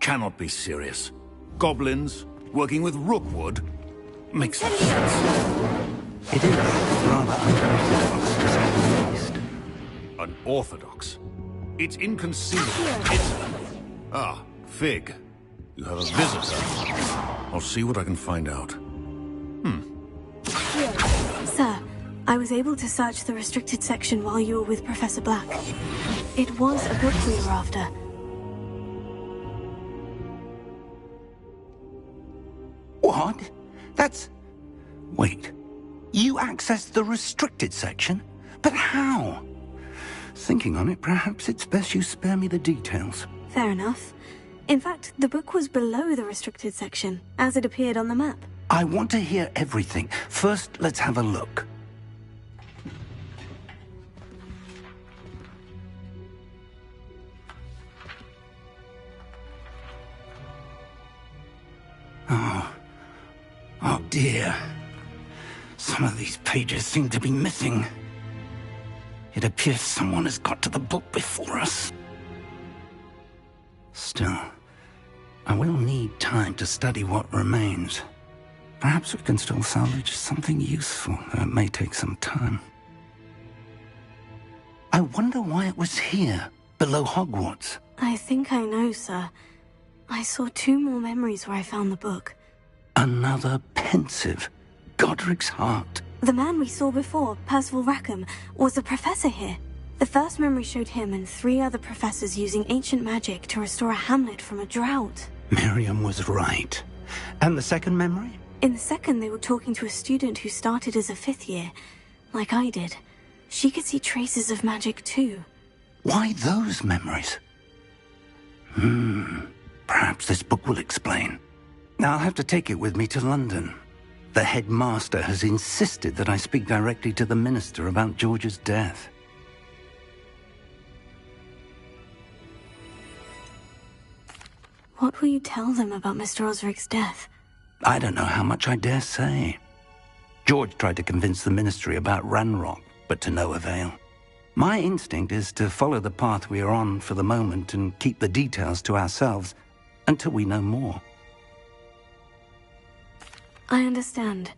cannot be serious. Goblins working with Rookwood makes no sense. It is rather unorthodox, to say the least. Unorthodox? It's inconceivable. Fig. You have a visitor. I'll see what I can find out. Sir, I was able to search the restricted section while you were with Professor Black. It was a book we were after. What? That's... Wait. You accessed the restricted section? But how? Thinking on it, perhaps it's best you spare me the details. Fair enough. In fact, the book was below the restricted section, as it appeared on the map. I want to hear everything. First, let's have a look. Oh dear. Some of these pages seem to be missing. It appears someone has got to the book before us. Still, I will need time to study what remains. Perhaps we can still salvage something useful, though it may take some time. I wonder why it was here, below Hogwarts. I think I know, sir. I saw 2 more memories where I found the book. Another pensive. Godric's heart. The man we saw before, Percival Rackham, was a professor here. The first memory showed him and 3 other professors using ancient magic to restore a hamlet from a drought. Miriam was right. And the second memory? In the second, they were talking to a student who started as a 5th year, like I did. She could see traces of magic too. Why those memories? Perhaps this book will explain. Now I'll have to take it with me to London. The headmaster has insisted that I speak directly to the minister about George's death. What will you tell them about Mr. Osric's death? I don't know how much I dare say. George tried to convince the ministry about Ranrock, but to no avail. My instinct is to follow the path we are on for the moment and keep the details to ourselves until we know more. I understand.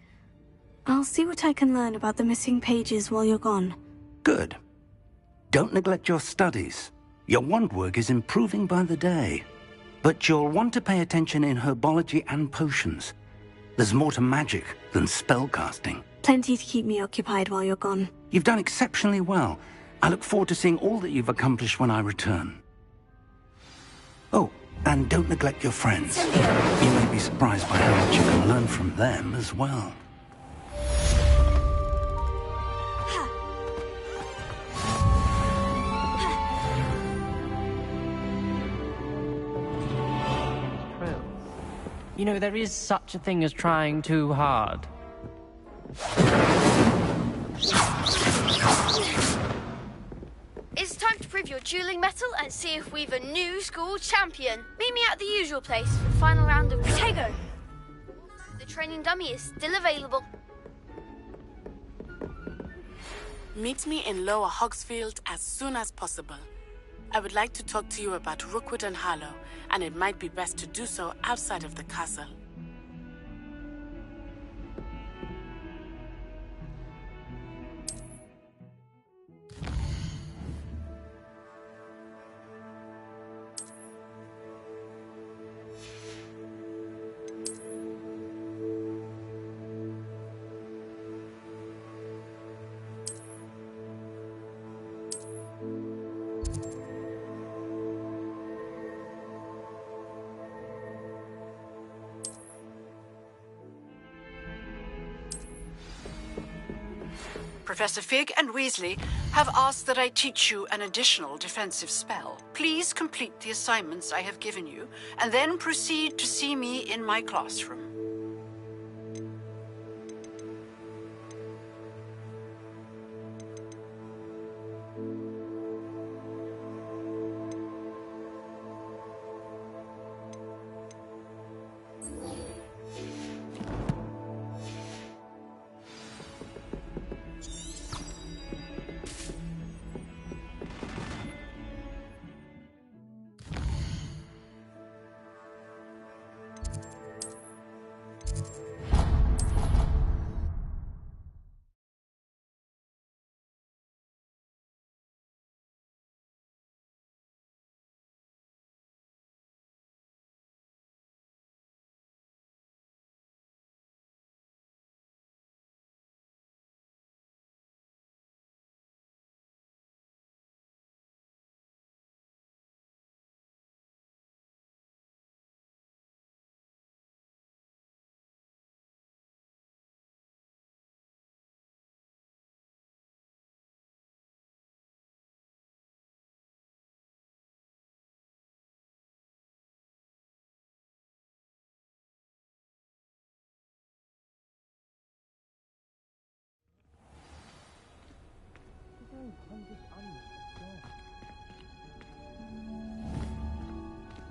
I'll see what I can learn about the missing pages while you're gone. Good. Don't neglect your studies. Your wand work is improving by the day. But you'll want to pay attention in herbology and potions. There's more to magic than spellcasting. Plenty to keep me occupied while you're gone. You've done exceptionally well. I look forward to seeing all that you've accomplished when I return. Oh, and don't neglect your friends. You may be surprised by how much you can learn from them as well. You know, there is such a thing as trying too hard. It's time to prove your dueling mettle and see if we've a new school champion. Meet me at the usual place for the final round of Protego. The training dummy is still available. Meet me in Lower Hogsfield as soon as possible. I would like to talk to you about Rookwood and Harlow, and it might be best to do so outside of the castle. Professor Fig and Weasley have asked that I teach you an additional defensive spell. Please complete the assignments I have given you, and then proceed to see me in my classroom.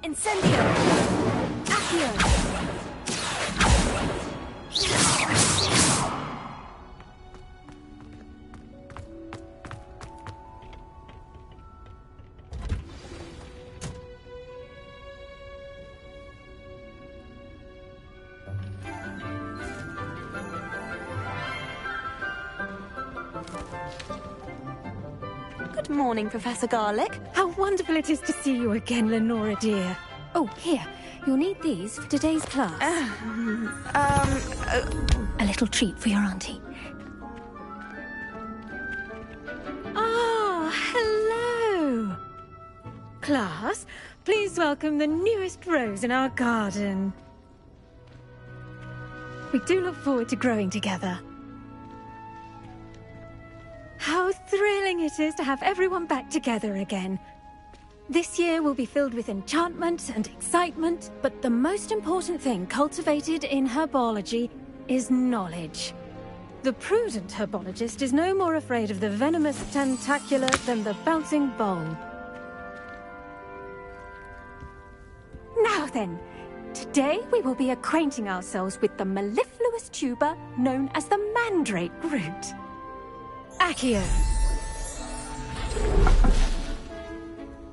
Incendio! Accio! Good morning, Professor Garlick. How wonderful it is to see you again, Lenora dear. Oh, here. You'll need these for today's class. A little treat for your auntie. Ah, hello. Class, please welcome the newest rose in our garden. We do look forward to growing together. How thrilling it is to have everyone back together again. This year will be filled with enchantment and excitement, but the most important thing cultivated in herbology is knowledge. The prudent herbologist is no more afraid of the venomous tentacula than the bouncing bulb. Now then, today we will be acquainting ourselves with the mellifluous tuber known as the mandrake root. Accio.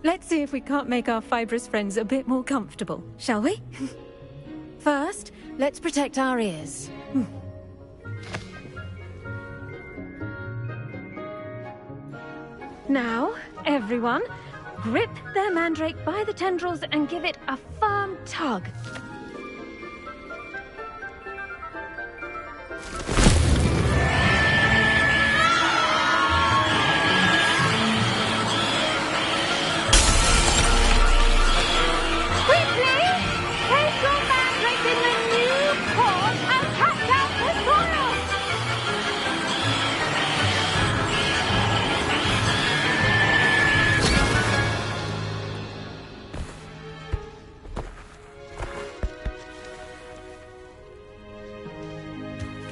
Let's see if we can't make our fibrous friends a bit more comfortable, shall we? First, let's protect our ears. Now, everyone, grip their mandrake by the tendrils and give it a firm tug.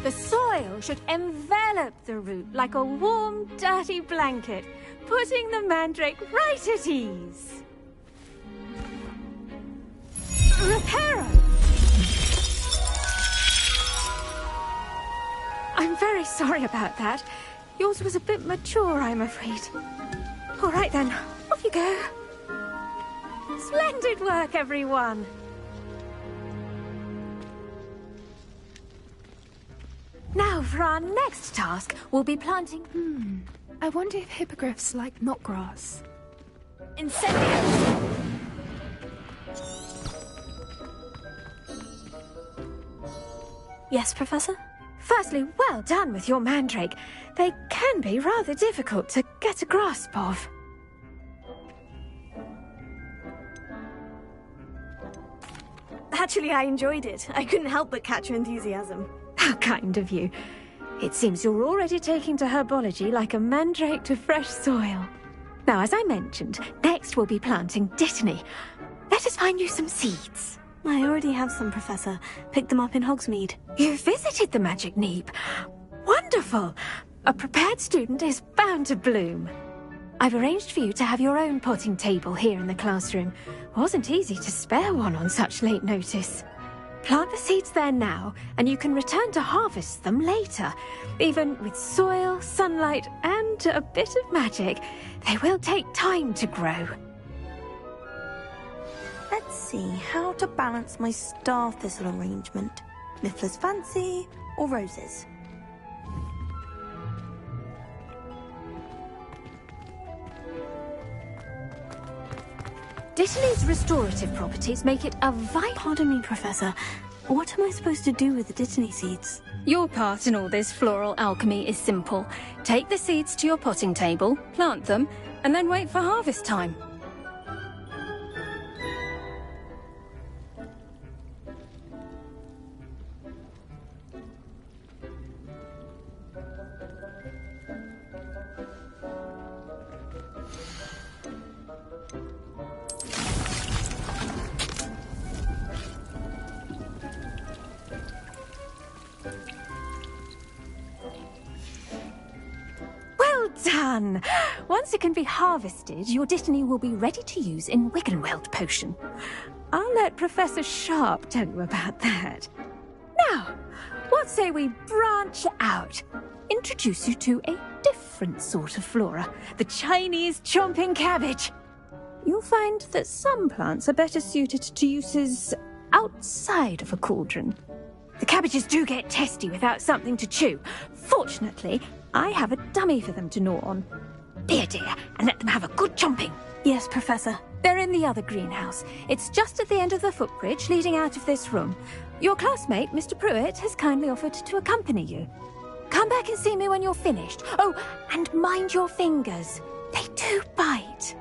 The soil should envelop the root like a warm, dirty blanket, putting the mandrake right at ease. Reparo! I'm very sorry about that. Yours was a bit mature, I'm afraid. All right then, off you go. Splendid work, everyone! Now, for our next task, we'll be planting... I wonder if hippogriffs like knotgrass. Incendio! Yes, Professor? Firstly, well done with your mandrake. They can be rather difficult to get a grasp of. Actually, I enjoyed it. I couldn't help but catch your enthusiasm. How kind of you. It seems you're already taking to herbology like a mandrake to fresh soil. Now, as I mentioned, next we'll be planting dittany. Let us find you some seeds. I already have some, Professor. Picked them up in Hogsmeade. You visited the Magic Neep. Wonderful! A prepared student is bound to bloom. I've arranged for you to have your own potting table here in the classroom. Wasn't easy to spare one on such late notice. Plant the seeds there now, and you can return to harvest them later. Even with soil, sunlight, and a bit of magic, they will take time to grow. Let's see how to balance my star thistle arrangement. Miffler's Fancy or roses? Dittany's restorative properties make it a vital... Pardon me, Professor. What am I supposed to do with the dittany seeds? Your part in all this floral alchemy is simple. Take the seeds to your potting table, plant them, and then wait for harvest time. done. Once it can be harvested, your Dittany will be ready to use in Wiggenweld potion. I'll let Professor Sharp tell you about that. Now, what say we branch out? Introduce you to a different sort of flora, the Chinese chomping cabbage. You'll find that some plants are better suited to uses outside of a cauldron. The cabbages do get testy without something to chew. Fortunately, I have a dummy for them to gnaw on. Be a dear and let them have a good chomping. Yes, Professor. They're in the other greenhouse. It's just at the end of the footbridge leading out of this room. Your classmate, Mr. Pruitt, has kindly offered to accompany you. Come back and see me when you're finished. Oh, and mind your fingers. They do bite.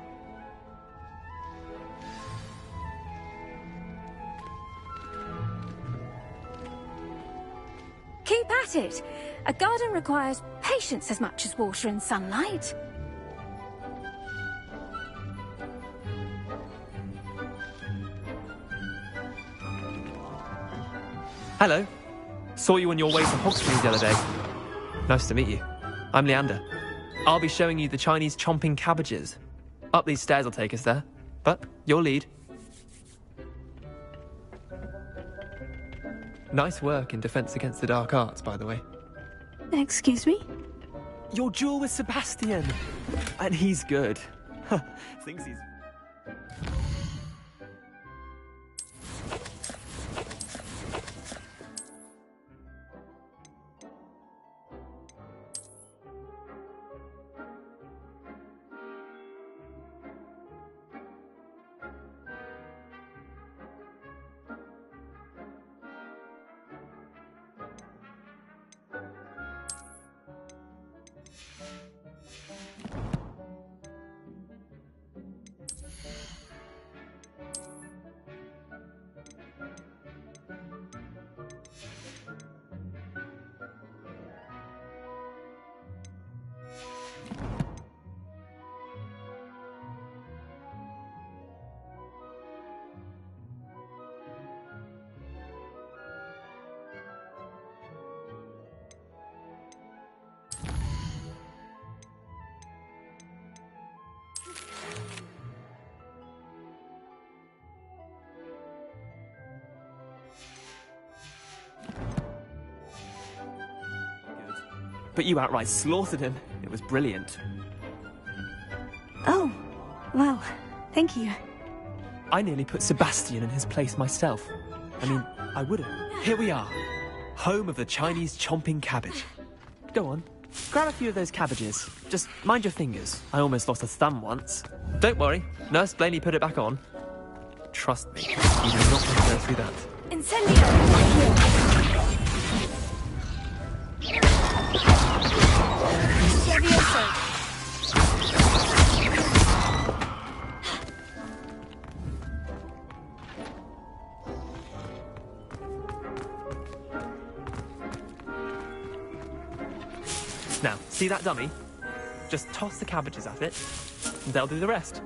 Keep at it. A garden requires patience as much as water and sunlight. Hello. Saw you on your way to Hogsfield the other day. Nice to meet you. I'm Leander. I'll be showing you the Chinese chomping cabbages. Up these stairs will take us there. But your lead. Nice work in Defense Against the Dark Arts, by the way. Excuse me? Your duel with Sebastian. And he's good. Thinks he's... But you outright slaughtered him. It was brilliant. Oh, well, thank you. I nearly put Sebastian in his place myself. I mean, I would have. Here we are. Home of the Chinese chomping cabbage. Go on. Grab a few of those cabbages. Just mind your fingers. I almost lost a thumb once. Don't worry. Nurse Blaney put it back on. Trust me. You do not want to go through that. Incendio! Now, see that dummy? Just toss the cabbages at it, and they'll do the rest.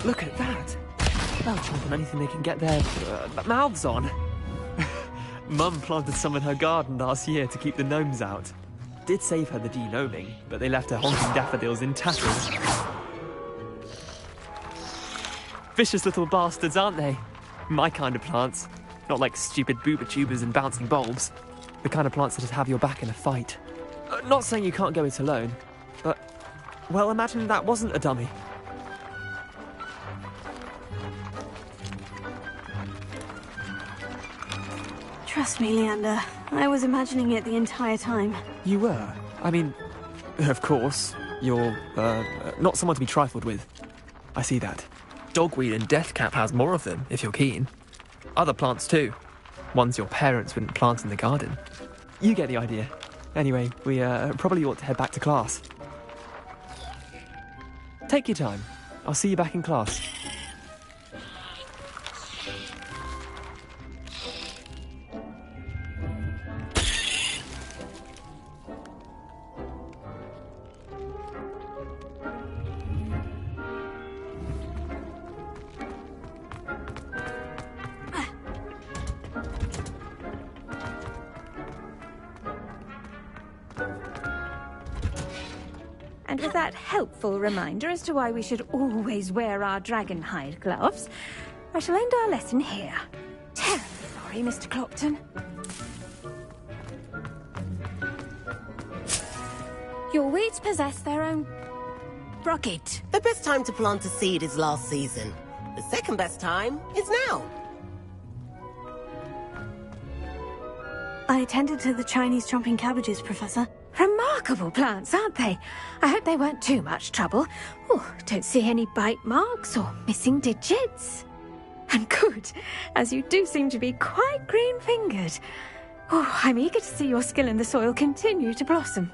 Look at that! They'll chomp on anything they can get their mouths on. Mum planted some in her garden last year to keep the gnomes out. Did save her the de-gnoming, but they left her honking daffodils in tatters. Vicious little bastards, aren't they? My kind of plants. Not like stupid booba tubers and bouncing bulbs. The kind of plants that just have your back in a fight. Not saying you can't go it alone, but... well, imagine that wasn't a dummy. Trust me, Leander. I was imagining it the entire time. You were? I mean, of course. You're, not someone to be trifled with. I see that. Dogweed and deathcap has more of them, if you're keen. Other plants too. Ones your parents wouldn't plant in the garden. You get the idea. Anyway, we, probably ought to head back to class. Take your time. I'll see you back in class. And with that helpful reminder as to why we should always wear our dragon hide gloves, I shall end our lesson here. Terribly sorry, Mr. Clopton. Your weeds possess their own rocket. The best time to plant a seed is last season. The second best time is now. I attended to the Chinese chomping cabbages, Professor. Remarkable plants, aren't they? I hope they weren't too much trouble. Oh, don't see any bite marks or missing digits. And good, as you do seem to be quite green-fingered. Oh, I'm eager to see your skill in the soil continue to blossom.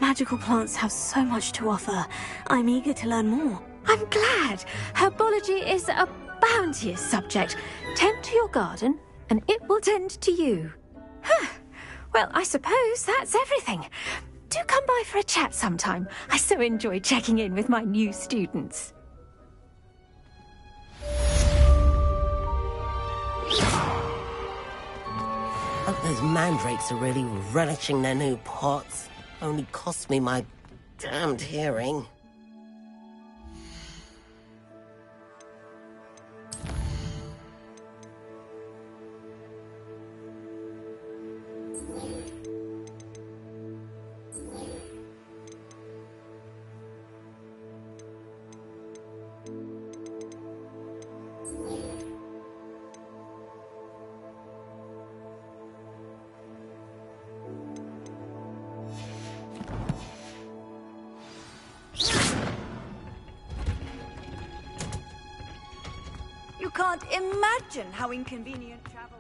Magical plants have so much to offer. I'm eager to learn more. I'm glad. Herbology is a bounteous subject. Tend to your garden, and it will tend to you. Huh. Well, I suppose that's everything. Do come by for a chat sometime. I so enjoy checking in with my new students. Hope those mandrakes are really relishing their new pots. Only cost me my damned hearing. You can't imagine how inconvenient travel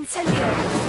Incendio!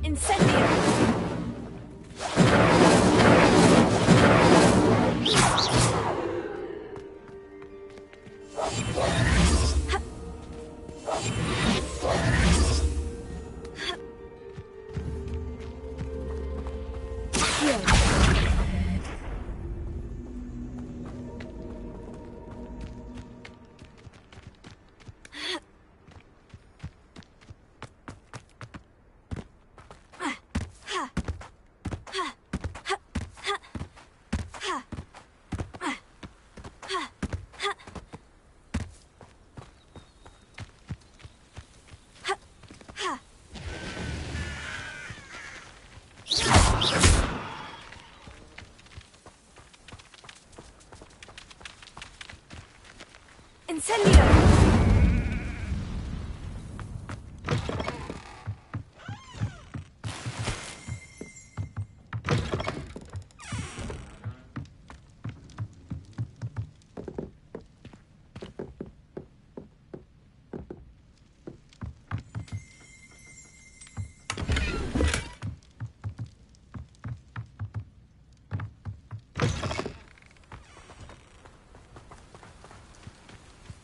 Incendio!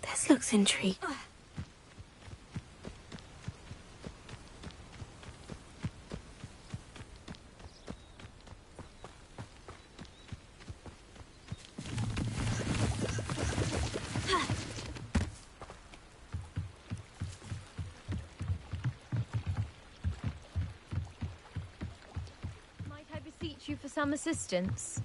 This looks intriguing. you for some assistance?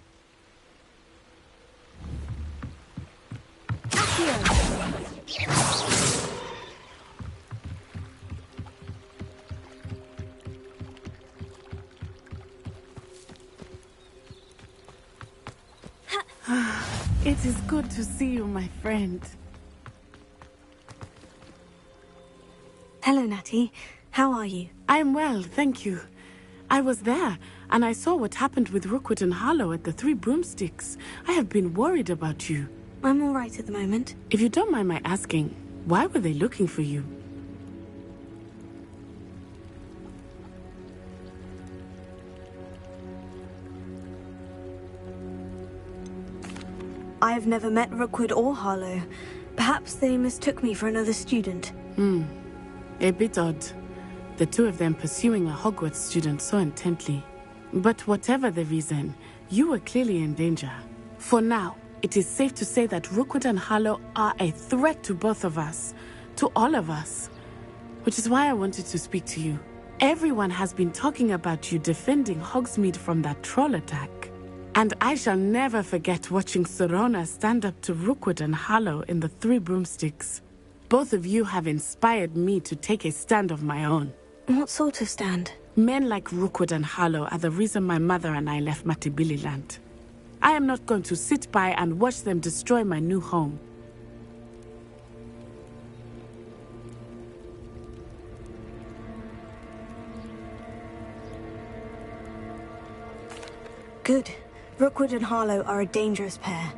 It is good to see you, my friend. Hello, Natty. How are you? I'm well, thank you. I was there, and I saw what happened with Rookwood and Harlow at the Three Broomsticks. I have been worried about you. I'm all right at the moment. If you don't mind my asking, why were they looking for you? I have never met Rookwood or Harlow. Perhaps they mistook me for another student. A bit odd. The two of them pursuing a Hogwarts student so intently. But whatever the reason, you were clearly in danger. For now, it is safe to say that Rookwood and Harlow are a threat to both of us. To all of us. Which is why I wanted to speak to you. Everyone has been talking about you defending Hogsmeade from that troll attack. And I shall never forget watching Sorona stand up to Rookwood and Harlow in the Three Broomsticks. Both of you have inspired me to take a stand of my own. What sort of stand? Men like Rookwood and Harlow are the reason my mother and I left Matibili land. I am not going to sit by and watch them destroy my new home. Good. Rookwood and Harlow are a dangerous pair,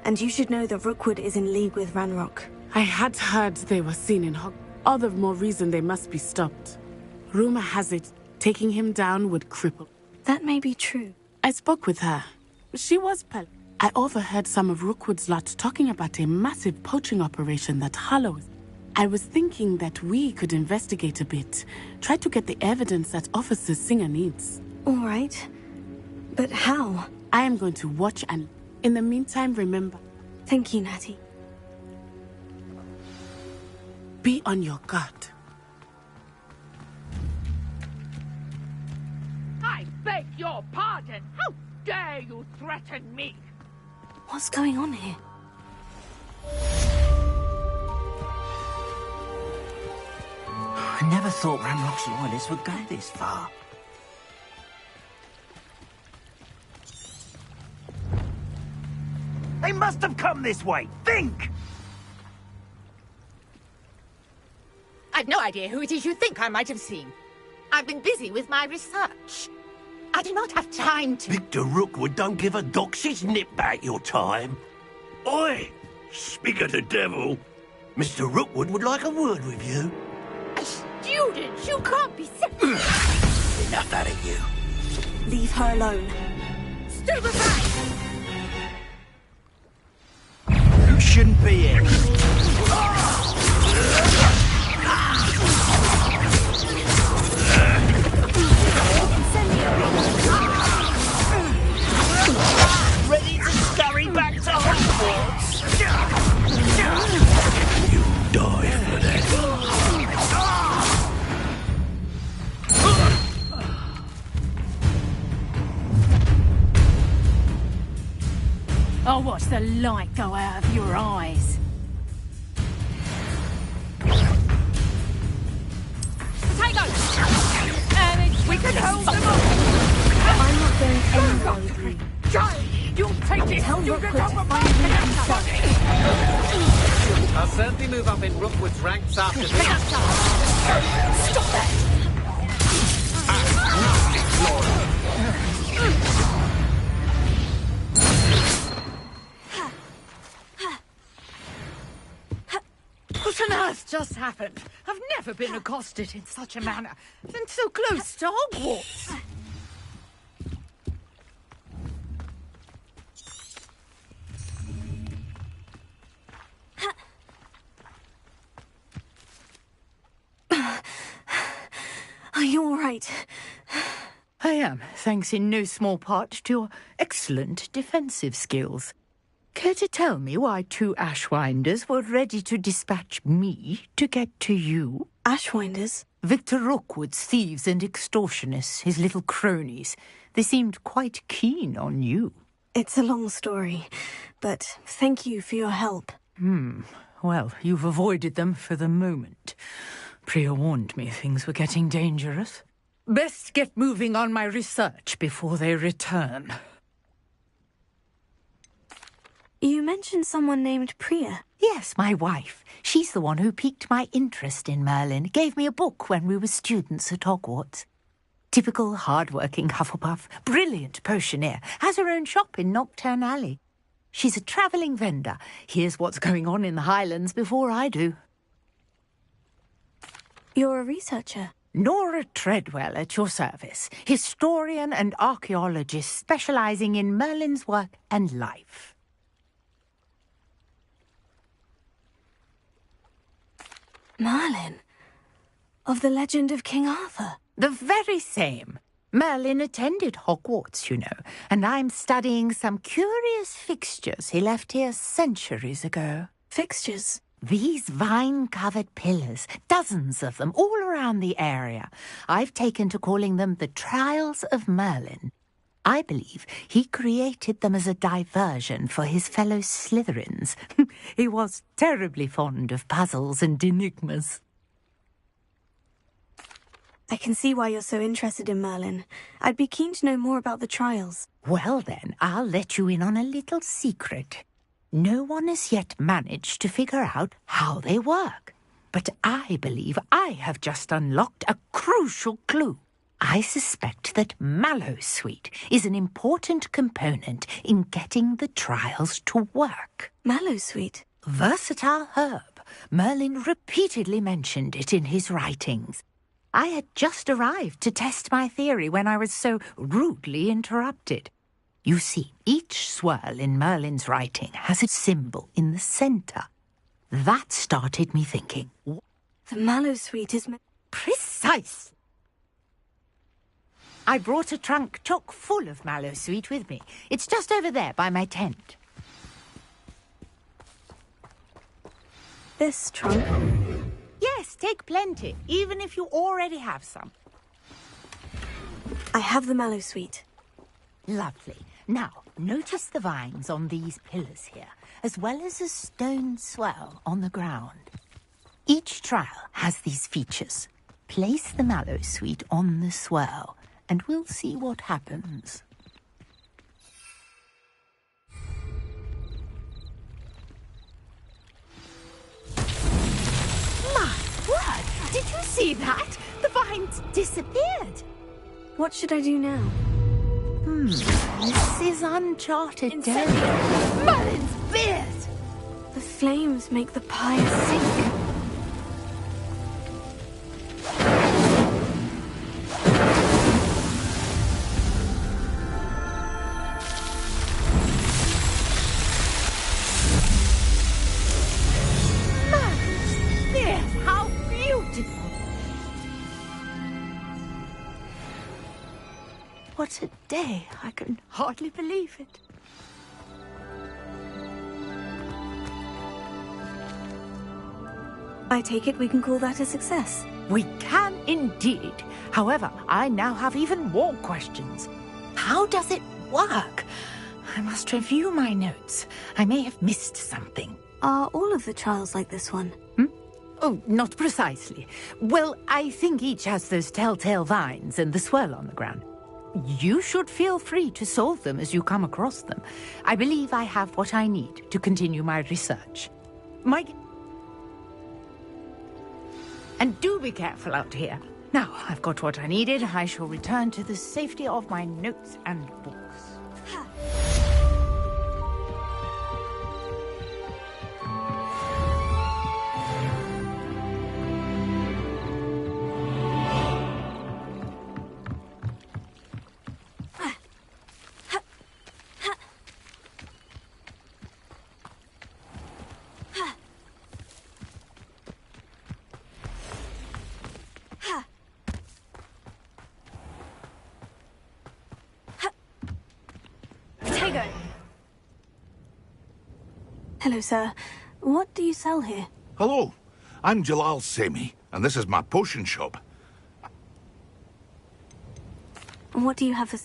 and you should know that Rookwood is in league with Ranrock. I had heard they were seen in Hogwarts. All the more reason they must be stopped. Rumor has it, taking him down would cripple. That may be true. I spoke with her. She was pale. I overheard some of Rookwood's lot talking about a massive poaching operation that Harlow is. I was thinking that we could investigate a bit. Try to get the evidence that Officer Singer needs. All right. But how? I am going to watch and... In the meantime, remember... Thank you, Natty. Be on your guard. I beg your pardon! How dare you threaten me? What's going on here? I never thought Ranrock's loyalists would go this far. They must have come this way. Think! I've no idea who it is you think I might have seen. I've been busy with my research. I do not have time to... Victor Rookwood don't give a doxy's nip back your time. Oi! Speak of the devil. Mr. Rookwood would like a word with you. A student? You can't be... Enough out of you. Leave her alone. Stupefy! You shouldn't be here. Ready to scurry back to Hogwarts? You die for that. I'll watch the light go out of your eyes. Potato! We can hold them up! I'm not going anywhere with you. Giant! You'll take it! Tell You Rookwood can to come find me himself. I'll certainly move up in Rookwood's ranks after this. Stop that! What on earth just happened? I've never been accosted in such a manner, and so close to Hogwarts. Are you all right? I am, thanks in no small part to your excellent defensive skills. Care to tell me why two Ashwinders were ready to dispatch me to get to you? Ashwinders? Victor Rookwood's thieves and extortionists, his little cronies. They seemed quite keen on you. It's a long story, but thank you for your help. Well, you've avoided them for the moment. Priya warned me things were getting dangerous. Best get moving on my research before they return. You mentioned someone named Priya. Yes, my wife. She's the one who piqued my interest in Merlin. Gave me a book when we were students at Hogwarts. Typical hard-working Hufflepuff, brilliant potioneer, has her own shop in Nocturne Alley. She's a travelling vendor. Hears what's going on in the Highlands before I do. You're a researcher? Nora Treadwell at your service. Historian and archaeologist specialising in Merlin's work and life. Merlin? Of the legend of King Arthur? The very same. Merlin attended Hogwarts, you know, and I'm studying some curious fixtures he left here centuries ago. Fixtures? These vine-covered pillars, dozens of them, all around the area. I've taken to calling them the Trials of Merlin. I believe he created them as a diversion for his fellow Slytherins. He was terribly fond of puzzles and enigmas. I can see why you're so interested in Merlin. I'd be keen to know more about the trials. Well then, I'll let you in on a little secret. No one has yet managed to figure out how they work. But I believe I have just unlocked a crucial clue. I suspect that Mallowsweet is an important component in getting the trials to work. Mallowsweet? Versatile herb. Merlin repeatedly mentioned it in his writings. I had just arrived to test my theory when I was so rudely interrupted. You see, each swirl in Merlin's writing has a symbol in the centre. That started me thinking. The Mallowsweet is... Precise! I brought a trunk chock full of Mallowsweet with me. It's just over there by my tent. This trunk? Yes, take plenty, even if you already have some. I have the Mallowsweet. Lovely. Now, notice the vines on these pillars here, as well as a stone swell on the ground. Each trial has these features. Place the Mallowsweet on the swell, and we'll see what happens. My word! Did you see that? The vines disappeared. What should I do now? This is uncharted territory. Merlin's beard! The flames make the pyre sink. Merlin's beard! How beautiful! What a day! I can hardly believe it. I take it we can call that a success. We can indeed. However, I now have even more questions. How does it work? I must review my notes. I may have missed something. Are all of the trials like this one? Oh, not precisely. Well, I think each has those telltale vines and the swirl on the ground. You should feel free to solve them as you come across them. I believe I have what I need to continue my research. And do be careful out here. Now, I've got what I needed. I shall return to the safety of my notes and books. Hello, sir. What do you sell here? Hello, I'm Jalal Semi, and this is my potion shop. And what do you have for...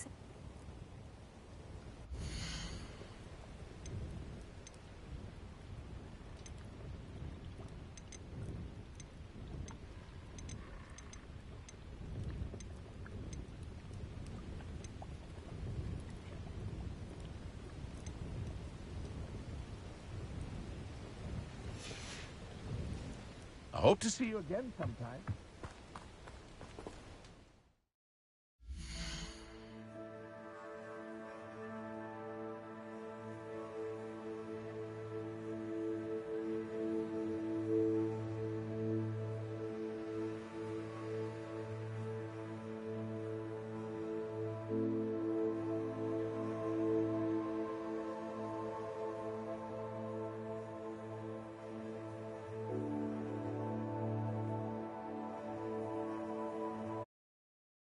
I hope to see you again sometime.